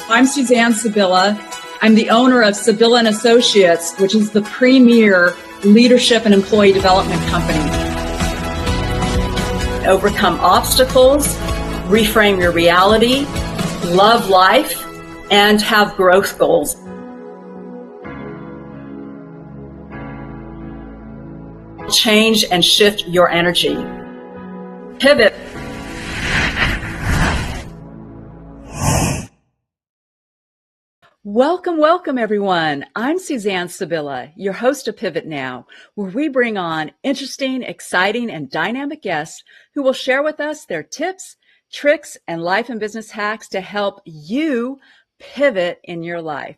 I'm Suzanne Sibilla. I'm the owner of Sibilla and Associates, which is the premier leadership and employee development company. Overcome obstacles, reframe your reality, love life, and have growth goals. Change and shift your energy. Pivot. Welcome, everyone. I'm Suzanne Sibilla, your host of Pivot Now, where we bring on interesting, exciting, and dynamic guests who will share with us their tips, tricks, and life and business hacks to help you pivot in your life.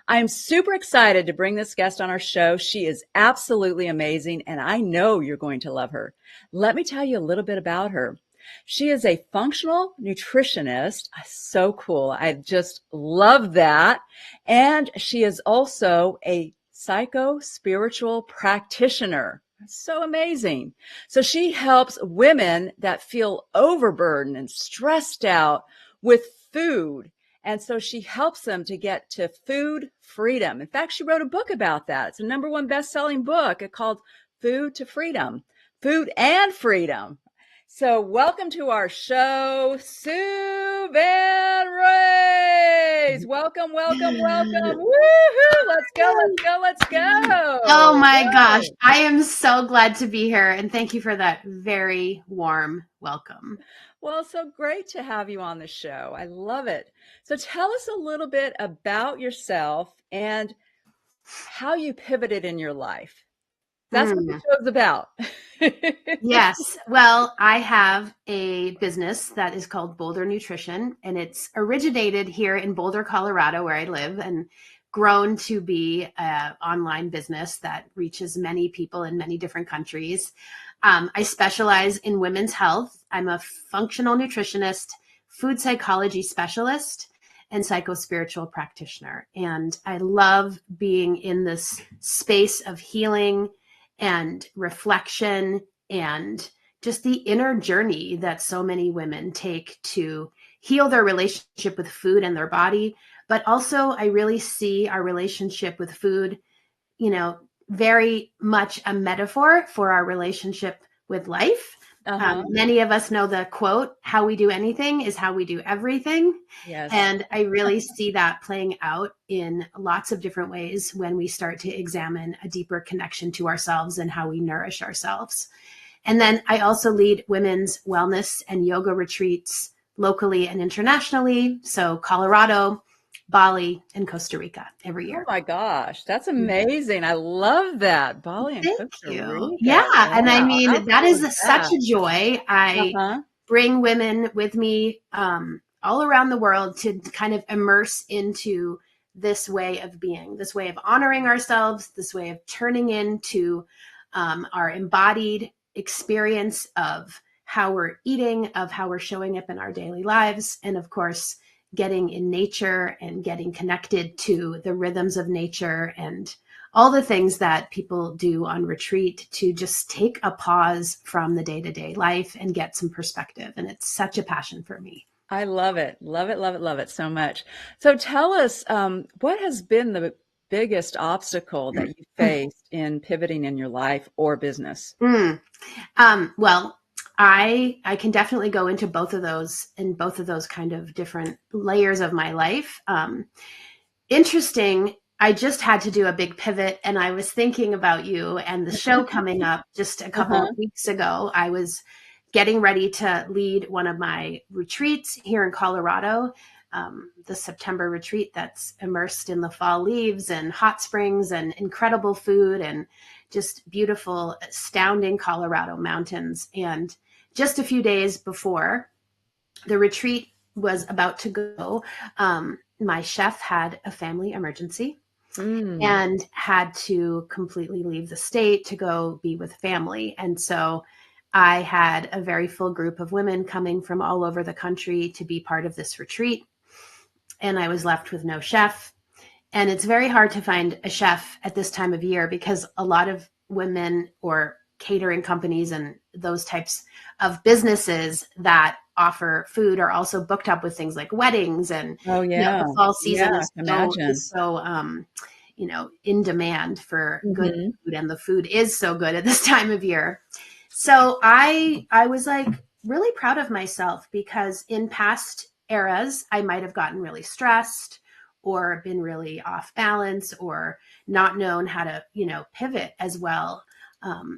I am super excited to bring this guest on our show. She is absolutely amazing, and I know you're going to love her. Let me tell you a little bit about her. She is a functional nutritionist. So cool. I just love that. And she is also a psycho-spiritual practitioner. So amazing. So she helps women that feel overburdened and stressed out with food. And so she helps them to get to food freedom. In fact, she wrote a book about that. It's a #1 best-selling book called Food to Freedom, Food and Freedom. So welcome to our show, Sue Van Raes. Welcome. Woohoo! Let's go. Oh my gosh. I am so glad to be here. And thank you for that very warm welcome. Well, it's so great to have you on the show. I love it. So tell us a little bit about yourself and how you pivoted in your life. That's what the show's about. Yes. Well, I have a business that is called Boulder Nutrition, and it's originated here in Boulder, Colorado, where I live, and grown to be an online business that reaches many people in many different countries. I specialize in women's health. I'm a functional nutritionist, food psychology specialist, and psycho-spiritual practitioner. And I love being in this space of healing and reflection and just the inner journey that so many women take to heal their relationship with food and their body. But also I really see our relationship with food, very much a metaphor for our relationship with life. Many of us know the quote, how we do anything is how we do everything. Yes. And I really see that playing out in lots of different ways when we start to examine a deeper connection to ourselves and how we nourish ourselves. And then I also lead women's wellness and yoga retreats locally and internationally. So Colorado, Bali, and Costa Rica every year. Oh my gosh, that's amazing. I love that. Bali and Costa Rica. Yeah. Wow. And I mean, that is that? such a joy. I bring women with me all around the world to kind of immerse into this way of being, this way of honoring ourselves, this way of turning into our embodied experience of how we're eating, of how we're showing up in our daily lives. And of course, getting in nature and getting connected to the rhythms of nature and all the things that people do on retreat to just take a pause from the day-to-day life and get some perspective. And it's such a passion for me. I love it. Love it so much. So tell us, what has been the biggest obstacle that you faced in pivoting in your life or business? Well, I can definitely go into both of those kind of different layers of my life. Interesting. I just had to do a big pivot, and I was thinking about you and the show coming up just a couple of weeks ago. I was getting ready to lead one of my retreats here in Colorado, the September retreat that's immersed in the fall leaves and hot springs and incredible food and just beautiful, astounding Colorado mountains. And just a few days before the retreat was about to go, my chef had a family emergency and had to completely leave the state to go be with family. And so I had a very full group of women coming from all over the country to be part of this retreat. And I was left with no chef. And it's very hard to find a chef at this time of year because a lot of women or catering companies and those types of businesses that offer food are also booked up with things like weddings and, Oh, yeah. the fall season Yeah, I can imagine. is so, in demand for good food, and the food is so good at this time of year. So I was like really proud of myself, because in past eras, I might have gotten really stressed or been really off balance or not known how to, pivot as well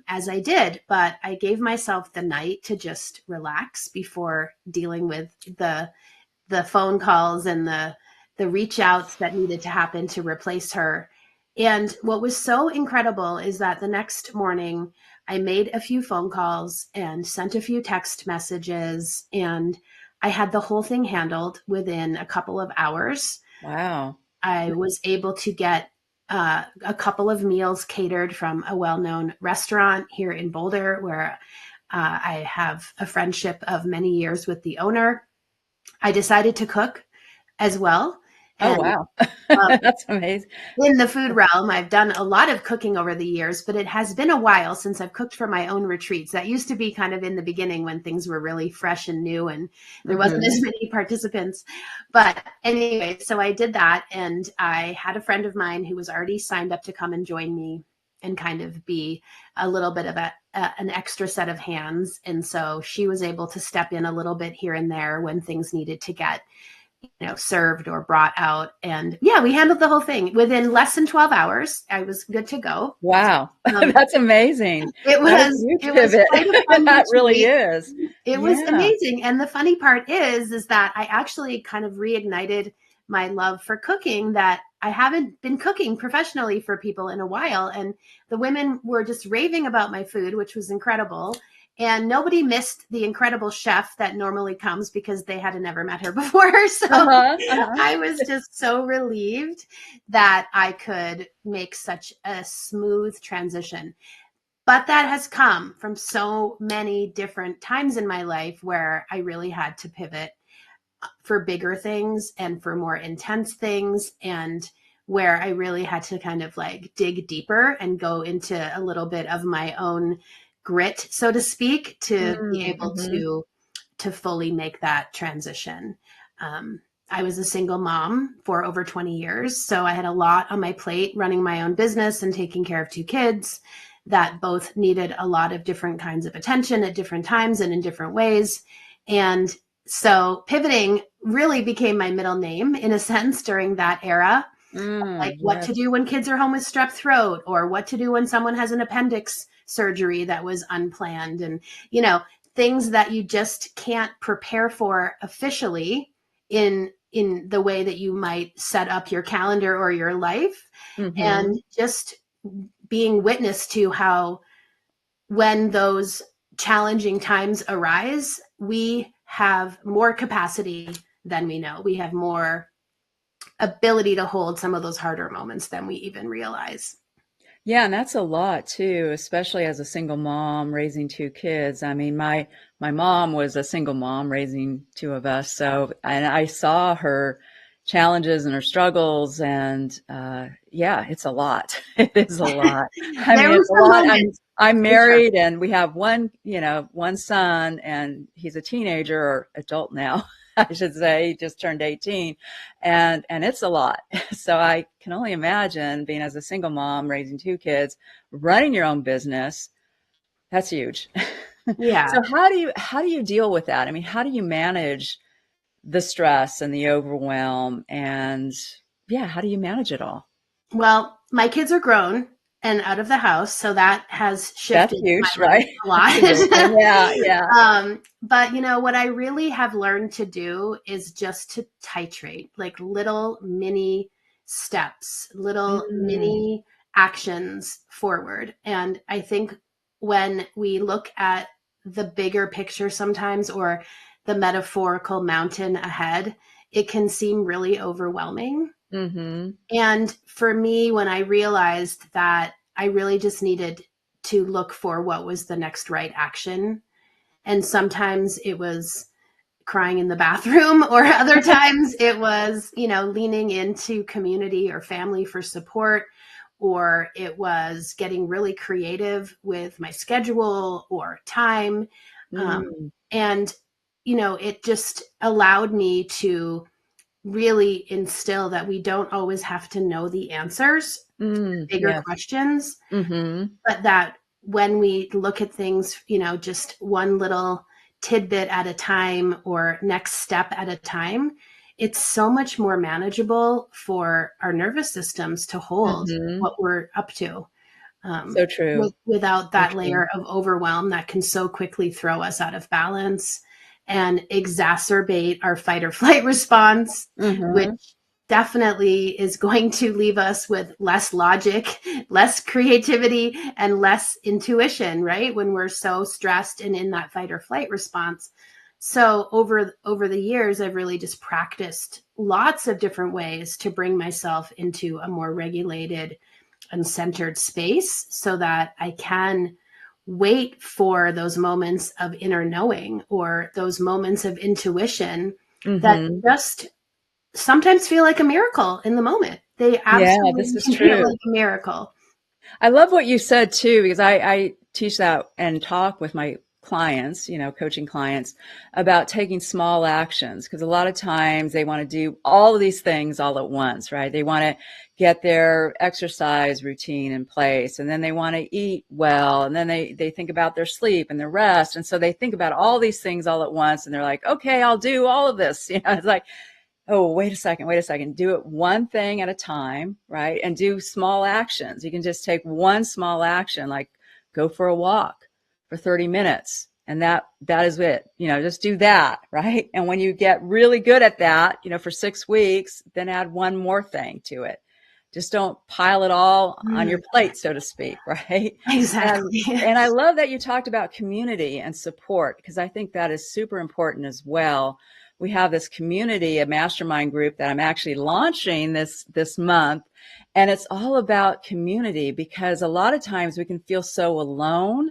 as I did. But I gave myself the night to just relax before dealing with the phone calls and the reach outs that needed to happen to replace her. And what was so incredible is that the next morning I made a few phone calls and sent a few text messages, and I had the whole thing handled within a couple of hours. Wow. I was able to get a couple of meals catered from a well-known restaurant here in Boulder, where I have a friendship of many years with the owner. I decided to cook as well. Oh, And wow. That's amazing. in the food realm, I've done a lot of cooking over the years, but it has been a while since I've cooked for my own retreats. That used to be kind of in the beginning when things were really fresh and new and there wasn't as many participants. But anyway, so I did that, and I had a friend of mine who was already signed up to come and join me and kind of be a little bit of an extra set of hands. And so she was able to step in a little bit here and there when things needed to get served or brought out. And yeah, we handled the whole thing within less than 12 hours. I was good to go. Wow. That's amazing. It was quite a fun That really retreat. is. It was amazing. And the funny part is that I actually kind of reignited my love for cooking, that I haven't been cooking professionally for people in a while. And the women were just raving about my food, which was incredible. And nobody missed the incredible chef that normally comes because they had never met her before. So I was just so relieved that I could make such a smooth transition. But that has come from so many different times in my life where I really had to pivot for bigger things and for more intense things, and where I really had to kind of like dig deeper and go into a little bit of my own grit, so to speak, to be able to fully make that transition. I was a single mom for over 20 years. So I had a lot on my plate running my own business and taking care of two kids that both needed a lot of different kinds of attention at different times and in different ways. And so pivoting really became my middle name in a sense during that era. Like what to do when kids are home with strep throat, or what to do when someone has an appendix surgery that was unplanned, and, things that you just can't prepare for officially in the way that you might set up your calendar or your life. And just being witness to how when those challenging times arise, we have more capacity than we know. We have more ability to hold some of those harder moments than we even realize. Yeah, and that's a lot too, especially as a single mom raising two kids. I mean, my mom was a single mom raising two of us, and I saw her challenges and her struggles, and yeah, it's a lot. It is a lot. I mean, it's a lot. I'm married, and we have one son, and he's a teenager or adult now. I should say, he just turned 18, and it's a lot. So I can only imagine being as a single mom, raising two kids, running your own business. That's huge. Yeah. So how do you deal with that? I mean, how do you manage the stress and the overwhelm, and how do you manage it all? Well, my kids are grown and out of the house, so that has shifted. That's huge, right? A lot. Yeah. But what I really have learned to do is just to titrate, like little mini steps, little mini actions forward. And I think when we look at the bigger picture sometimes, or the metaphorical mountain ahead, it can seem really overwhelming. And for me, when I realized that I really just needed to look for what was the next right action, and sometimes it was crying in the bathroom, or other times it was, leaning into community or family for support, or it was getting really creative with my schedule or time. And it just allowed me to really instill that we don't always have to know the answers to bigger yes. questions, Mm-hmm. but that when we look at things, just one little tidbit at a time or next step at a time, it's so much more manageable for our nervous systems to hold what we're up to. So true. Without So that true. layer of overwhelm that can so quickly throw us out of balance and exacerbate our fight or flight response, which definitely is going to leave us with less logic, less creativity, and less intuition, right? When we're so stressed and in that fight or flight response. So over the years, I've really just practiced lots of different ways to bring myself into a more regulated and centered space so that I can wait for those moments of inner knowing or those moments of intuition that just sometimes feel like a miracle in the moment. They absolutely this is can feel true. like a miracle. I love what you said too, because I teach that and talk with my clients, coaching clients about taking small actions. Because a lot of times they want to do all of these things all at once, right? They want to get their exercise routine in place, and then they want to eat well, and then they think about their sleep and their rest. And so they think about all these things all at once, and they're like, okay, I'll do all of this. It's like, oh, wait a second. Do it one thing at a time, right? And do small actions. You can just take one small action, like go for a walk for 30 minutes. And that is it. Just do that, right? And when you get really good at that, for 6 weeks, then add one more thing to it. Just don't pile it all on your plate, so to speak, right? Exactly. And I love that you talked about community and support, because I think that is super important as well. We have this community, a mastermind group that I'm actually launching this month. And it's all about community, because a lot of times we can feel so alone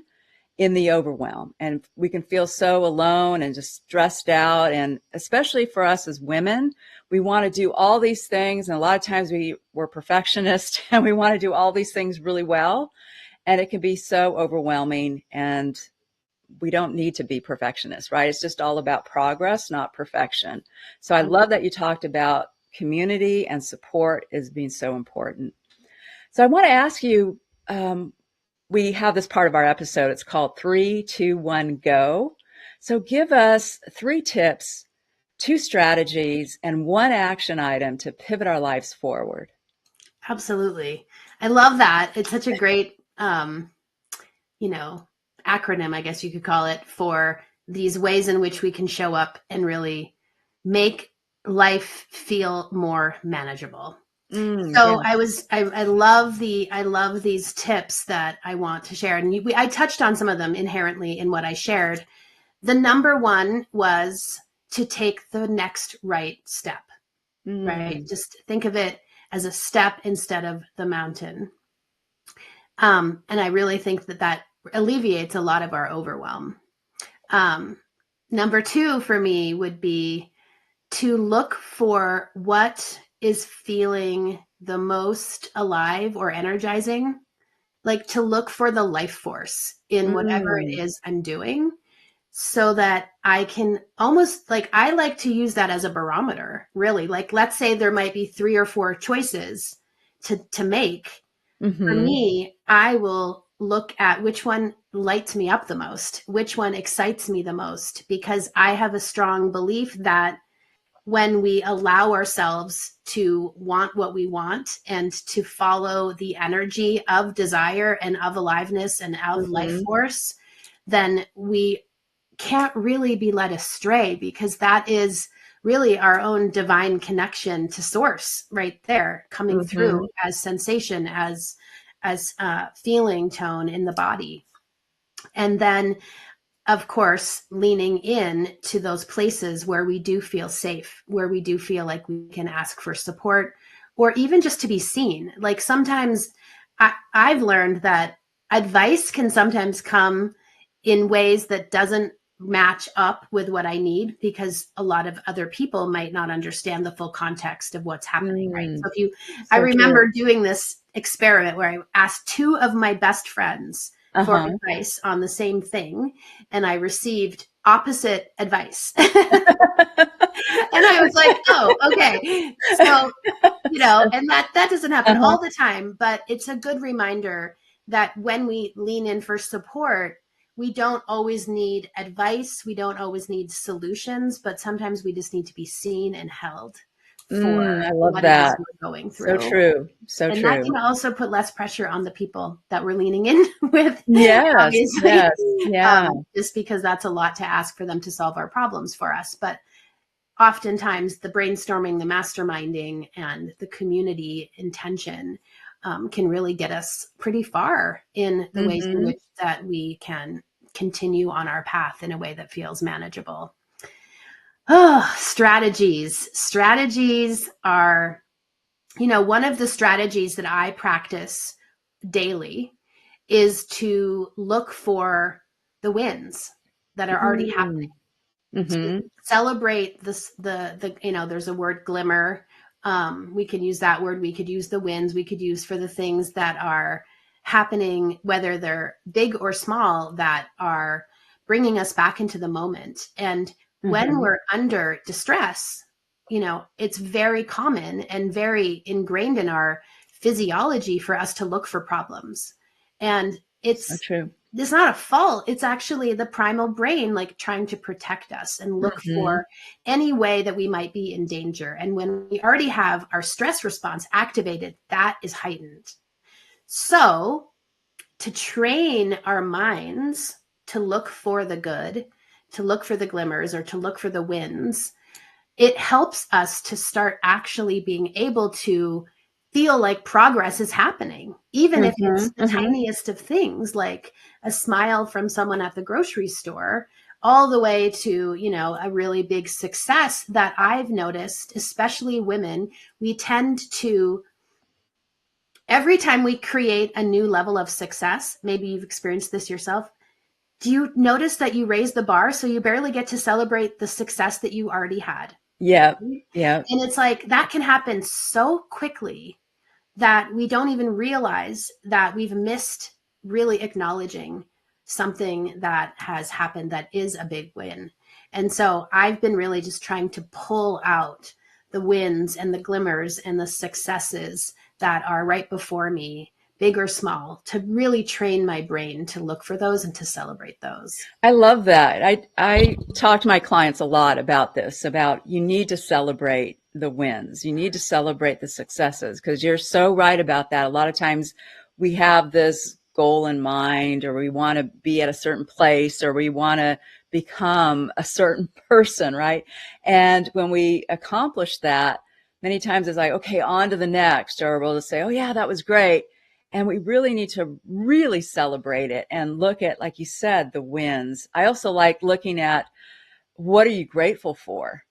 in the overwhelm, and we can feel so alone and just stressed out. And especially for us as women, we want to do all these things. And a lot of times we're perfectionists and we want to do all these things really well. And it can be so overwhelming, and we don't need to be perfectionists, right? It's just all about progress, not perfection. So I love that you talked about community and support as being so important. So I want to ask you, we have this part of our episode. It's called 3, 2, 1, Go. So give us 3 tips, 2 strategies, and 1 action item to pivot our lives forward. Absolutely. I love that. It's such a great, acronym, I guess you could call it, for these ways in which we can show up and really make life feel more manageable. So yeah. I love these tips that I want to share. And I touched on some of them inherently in what I shared. The number one was to take the next right step, right? Just think of it as a step instead of the mountain. And I really think that alleviates a lot of our overwhelm. Number 2 for me would be to look for what is feeling the most alive or energizing, like to look for the life force in whatever it is I'm doing, so that I can almost, like, I like to use that as a barometer, really. Like, let's say there might be 3 or 4 choices to make. For me, I will look at which one lights me up the most, which one excites me the most, because I have a strong belief that when we allow ourselves to want what we want and to follow the energy of desire and of aliveness and of life force, then we can't really be led astray, because that is really our own divine connection to source right there, coming through as sensation, as feeling tone in the body. And then, of course, leaning in to those places where we do feel safe, where we do feel like we can ask for support, or even just to be seen. Like, sometimes I've learned that advice can sometimes come in ways that doesn't match up with what I need, because a lot of other people might not understand the full context of what's happening, right? So I remember doing this experiment where I asked 2 of my best friends for advice on the same thing, and I received opposite advice. And I was like, oh, okay. So, and that doesn't happen all the time, but it's a good reminder that when we lean in for support, we don't always need advice. We don't always need solutions, but sometimes we just need to be seen and held for I love what that. it is we're going through. So true. So and true. that can also put less pressure on the people that we're leaning in with. Yes. Obviously. Yes. Yeah. Just because that's a lot to ask for them to solve our problems for us. But oftentimes the brainstorming, the masterminding, and the community intention can really get us pretty far in the ways in which that we can continue on our path in a way that feels manageable. Oh, strategies. Strategies are, one of the strategies that I practice daily is to look for the wins that are already happening. To celebrate this, there's a word glimmer. We can use that word. We could use the wins. We could use for the things that are happening, whether they're big or small, that are bringing us back into the moment. And when we're under distress, it's very common and very ingrained in our physiology for us to look for problems. And it's so true. It's not a fault. It's actually the primal brain, like trying to protect us and look for any way that we might be in danger. And when we already have our stress response activated, that is heightened. So to train our minds to look for the good, to look for the glimmers, or to look for the wins, it helps us to start actually being able to feel like progress is happening, even if it's the tiniest of things, like a smile from someone at the grocery store, all the way to, a really big success that I've noticed, especially women. We tend to, every time we create a new level of success, maybe you've experienced this yourself, do you notice that you raise the bar so you barely get to celebrate the success that you already had? Yeah. Yeah. And it's like that can happen so quickly that we don't even realize that we've missed really acknowledging something that has happened that is a big win. And so I've been really just trying to pull out the wins and the glimmers and the successes that are right before me, big or small, to really train my brain to look for those and to celebrate those. I love that. I talk to my clients a lot about this, about you need to celebrate the wins. You need to celebrate the successes, because you're so right about that. A lot of times we have this goal in mind, or we want to be at a certain place, or we want to become a certain person, right? And when we accomplish that, many times it's like, okay, on to the next, or we'll just say, oh yeah, that was great. And we really need to really celebrate it and look at, like you said, the wins. I also like looking at what are you grateful for,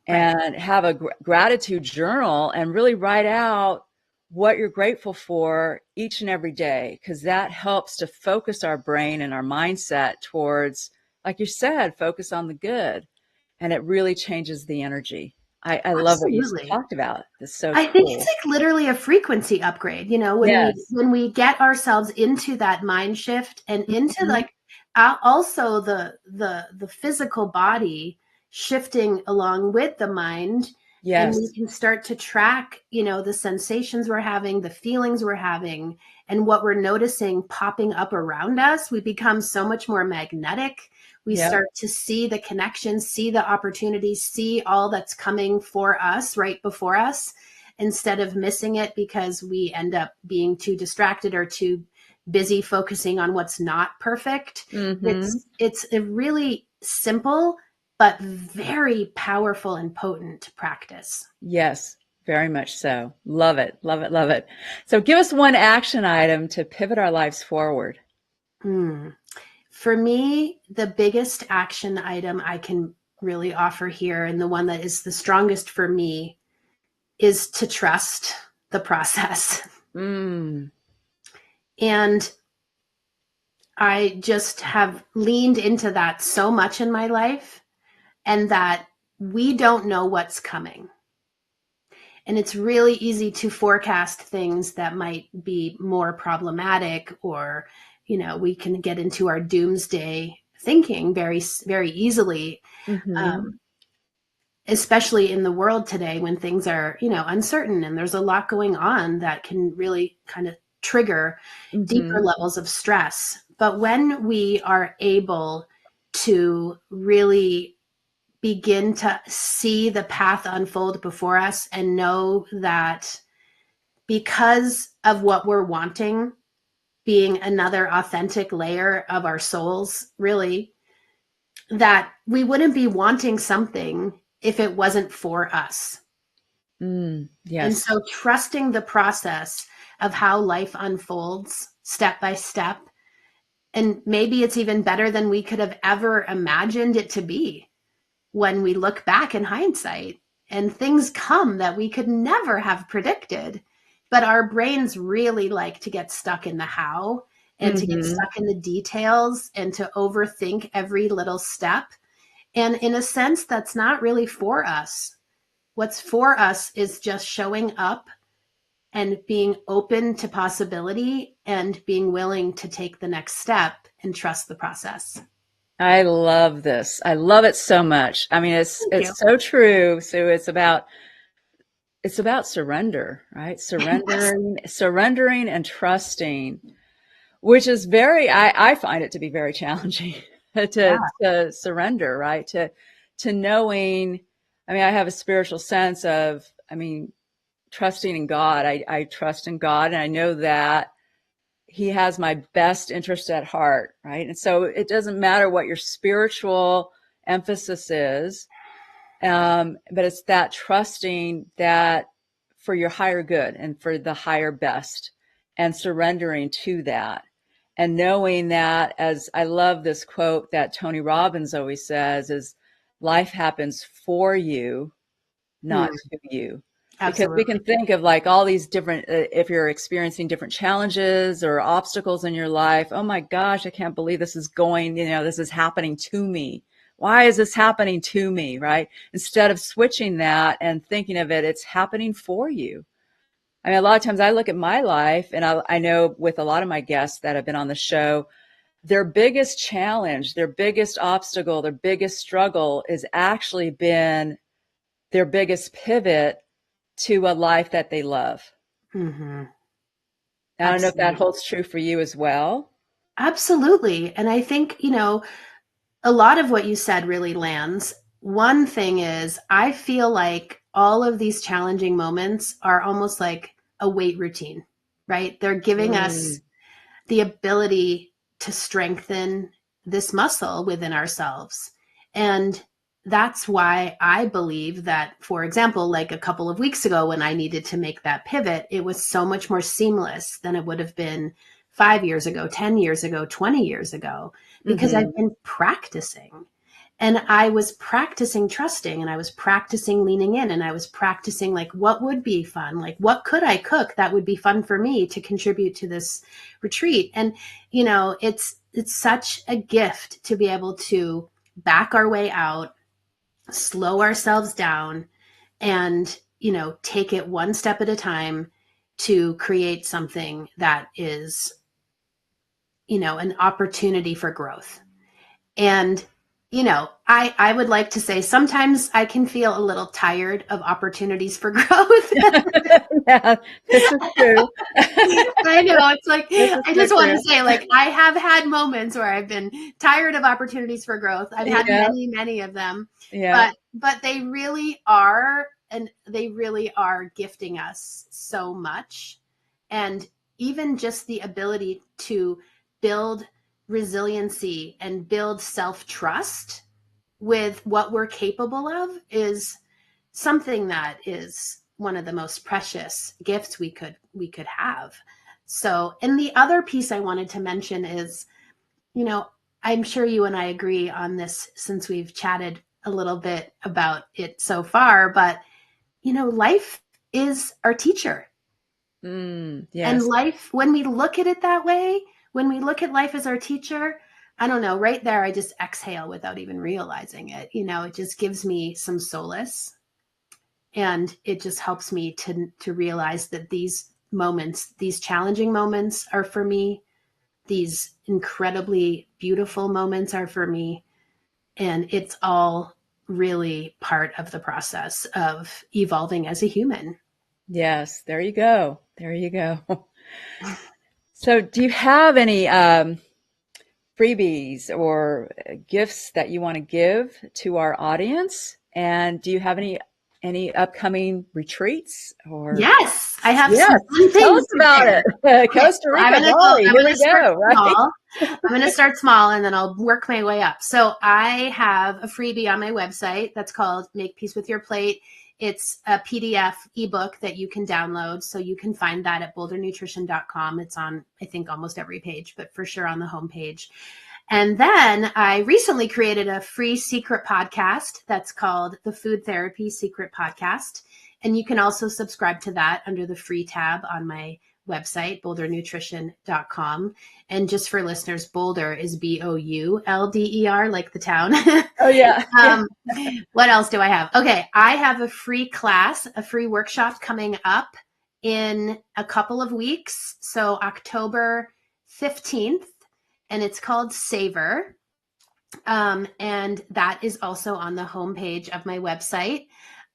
and have a gratitude journal and really write out what you're grateful for each and every day, because that helps to focus our brain and our mindset towards, like you said, focus on the good. And it really changes the energy. I love what you talked about. It's so I think it's like literally a frequency upgrade, when we get ourselves into that mind shift and into like also the physical body shifting along with the mind. Yes. And we can start to track, the sensations we're having, the feelings we're having, and what we're noticing popping up around us. We become so much more magnetic. We start to see the connections, see the opportunities, see all that's coming for us right before us, instead of missing it because we end up being too distracted or too busy focusing on what's not perfect. It's a really simple but very powerful and potent practice. Yes, very much so. Love it. Love it. Love it. So give us one action item to pivot our lives forward. For me, the biggest action item I can really offer here, and the one that is the strongest for me, is to trust the process. And I just have leaned into that so much in my life, and that we don't know what's coming. And it's really easy to forecast things that might be more problematic, or, we can get into our doomsday thinking very, very easily. Mm-hmm. Especially in the world today when things are, uncertain and there's a lot going on that can really kind of trigger deeper Mm-hmm. levels of stress. But when we are able to really begin to see the path unfold before us and know that because of what we're wanting, being another authentic layer of our souls, really, that we wouldn't be wanting something if it wasn't for us. And Yes. so trusting the process of how life unfolds step by step. And maybe it's even better than we could have ever imagined it to be when we look back in hindsight and things come that we could never have predicted. But our brains really like to get stuck in the how and to get Mm-hmm. stuck in the details and to overthink every little step. And in a sense, that's not really for us. What's for us is just showing up and being open to possibility and being willing to take the next step and trust the process. I love this. I love it so much. I mean, Thank you. it's so true. So it's about surrender, right? Yes. Surrendering and trusting, which is I find it to be very challenging Yeah. to surrender, right? To knowing, I mean, I have a spiritual sense of, I mean, trusting in God. I trust in God, and I know that He has my best interest at heart, right? And so it doesn't matter what your spiritual emphasis is, but it's that trusting that for your higher good and for the higher best, and surrendering to that. And knowing that, as I love this quote that Tony Robbins always says, is life happens for you, not to you. Because we Absolutely. can think of like all these different, if you're experiencing different challenges or obstacles in your life, oh my gosh, I can't believe this is going, this is happening to me. Why is this happening to me, right? Instead of switching that and thinking of it, it's happening for you. I mean, a lot of times I look at my life, and I know with a lot of my guests that have been on the show, their biggest challenge, their biggest obstacle, their biggest struggle has actually been their biggest pivot to a life that they love. Mm-hmm. I don't know if that Absolutely. holds true for you as well. Absolutely. And I think, a lot of what you said really lands. One thing is, I feel like all of these challenging moments are almost like a weight routine, right? They're giving us Mm, the ability to strengthen this muscle within ourselves. And that's why I believe that, for example, like a couple of weeks ago when I needed to make that pivot, it was so much more seamless than it would have been 5 years ago, 10 years ago, 20 years ago, because I've mm-hmm. been practicing. And I was practicing trusting, and I was practicing leaning in, and I was practicing like what would be fun, like what could I cook that would be fun for me to contribute to this retreat. And it's such a gift to be able to back our way out, slow ourselves down, and take it one step at a time to create something that is an opportunity for growth. And, I would like to say sometimes I can feel a little tired of opportunities for growth. Yeah, this is true. I know. It's like, This is I so just want true. to say, like, I have had moments where I've been tired of opportunities for growth. I've had Yeah, many, many of them, yeah. but they really are, and they really are gifting us so much. And even just the ability to build resiliency and build self-trust with what we're capable of is something that is one of the most precious gifts we could have. So, and the other piece I wanted to mention is, I'm sure you and I agree on this since we've chatted a little bit about it so far, but life is our teacher. And Yes. life, when we look at it that way, when we look at life as our teacher, I don't know, right there, I just exhale without even realizing it. It just gives me some solace, and it just helps me to realize that these moments, these challenging moments, are for me, these incredibly beautiful moments are for me. And it's all really part of the process of evolving as a human. Yes, there you go. There you go. So do you have any freebies or gifts that you want to give to our audience? And do you have any upcoming retreats or? Yes, I have Yes, some fun tell things us to about share. it. Costa Rica, Bali, here we go, right? Small. I'm going to start small and then I'll work my way up. So I have a freebie on my website that's called Make Peace with Your Plate. It's a PDF ebook that you can download. So you can find that at bouldernutrition.com. It's on, I think, almost every page, but for sure on the homepage. And then I recently created a free secret podcast that's called the Food Therapy Secret Podcast. And you can also subscribe to that under the free tab on my website, bouldernutrition.com. And just for listeners, Boulder is Boulder, like the town. Oh, yeah. What else do I have? Okay, I have a free class, a free workshop coming up in a couple of weeks. So October 15th, and it's called Savor. And that is also on the homepage of my website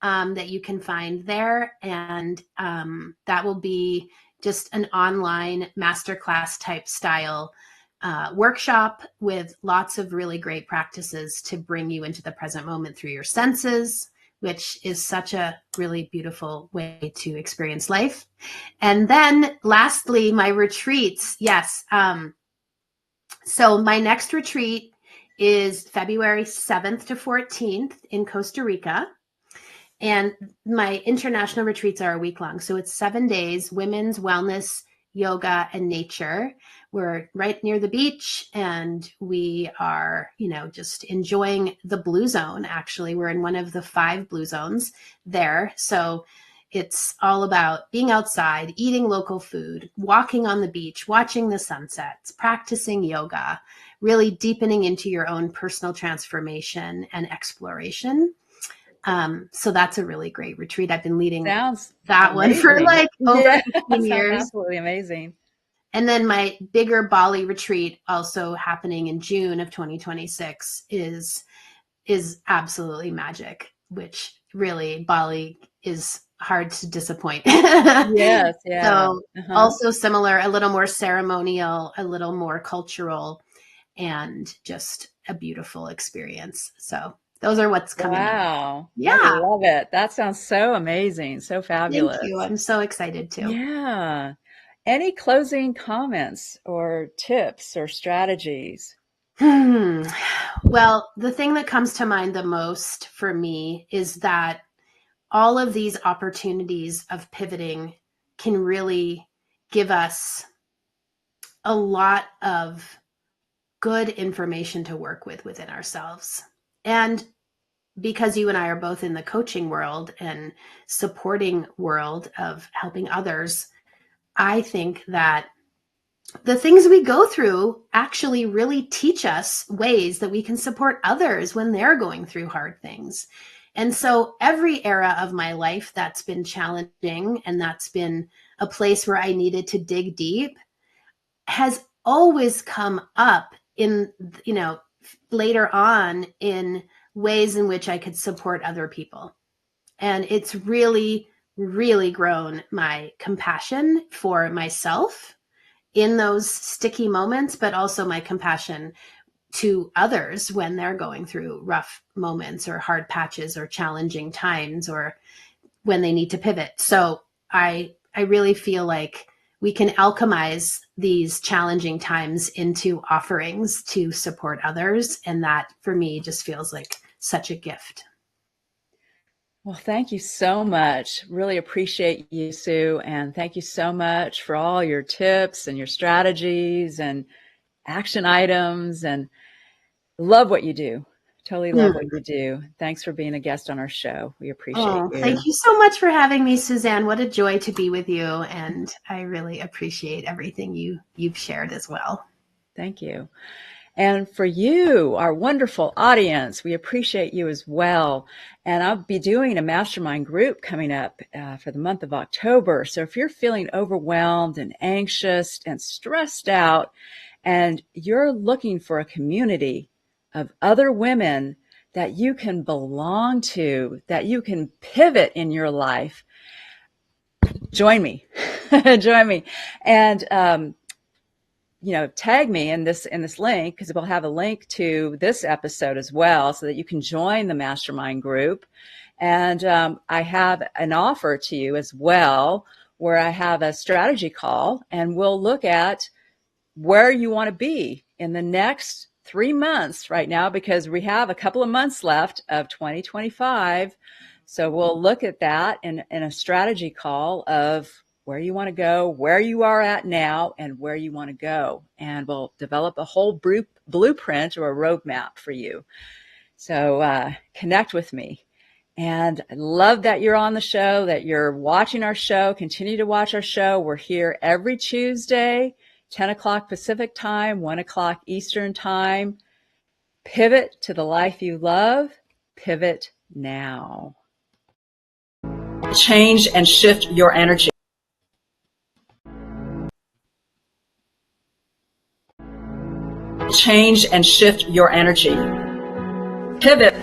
that you can find there. And that will be just an online masterclass type style workshop with lots of really great practices to bring you into the present moment through your senses, which is such a really beautiful way to experience life. And then lastly, my retreats. Yes. So my next retreat is February 7th to 14th in Costa Rica. And my international retreats are a week long. So it's 7 days, women's wellness, yoga, and nature. We're right near the beach and we are, just enjoying the blue zone. Actually, we're in one of the 5 blue zones there. So it's all about being outside, eating local food, walking on the beach, watching the sunsets, practicing yoga, really deepening into your own personal transformation and exploration. So that's a really great retreat. I've been leading that one for over 15 years. Absolutely amazing. And then my bigger Bali retreat, also happening in June of 2026, is absolutely magic, which really Bali is hard to disappoint. Yes, yeah. So also similar, a little more ceremonial, a little more cultural, and just a beautiful experience. So those are what's coming up. Wow. Yeah. I love it. That sounds so amazing. So fabulous. Thank you. I'm so excited too. Yeah. Any closing comments or tips or strategies? Well, the thing that comes to mind the most for me is that all of these opportunities of pivoting can really give us a lot of good information to work with within ourselves. And because you and I are both in the coaching world and supporting world of helping others, I think that the things we go through actually really teach us ways that we can support others when they're going through hard things. And so every era of my life that's been challenging and that's been a place where I needed to dig deep has always come up in, later on in ways in which I could support other people. And it's really, really grown my compassion for myself in those sticky moments, but also my compassion to others when they're going through rough moments or hard patches or challenging times or when they need to pivot. So I really feel like we can alchemize these challenging times into offerings to support others. And that for me just feels like such a gift. Well, thank you so much. Really appreciate you, Sue. And thank you so much for all your tips and your strategies and action items, and love what you do. Totally love what you do. Thanks for being a guest on our show. We appreciate you. Thank you so much for having me, Suzanne. What a joy to be with you. And I really appreciate everything you've shared as well. Thank you. And for you, our wonderful audience, we appreciate you as well. And I'll be doing a mastermind group coming up for the month of October. So if you're feeling overwhelmed and anxious and stressed out and you're looking for a community of other women that you can belong to, that you can pivot in your life, join me. Join me. And, tag me in this link, because we'll have a link to this episode as well so that you can join the mastermind group. And I have an offer to you as well, where I have a strategy call, and we'll look at where you want to be in the next 3 months right now, because we have a couple of months left of 2025. So we'll look at that in a strategy call of where you want to go, where you are at now, and where you want to go. And we'll develop a whole blueprint or a roadmap for you. So connect with me. And I love that you're on the show, that you're watching our show. Continue to watch our show. We're here every Tuesday, 10 o'clock Pacific time, 1 o'clock Eastern time. Pivot to the life you love. Pivot now. Change and shift your energy. Change and shift your energy. Pivot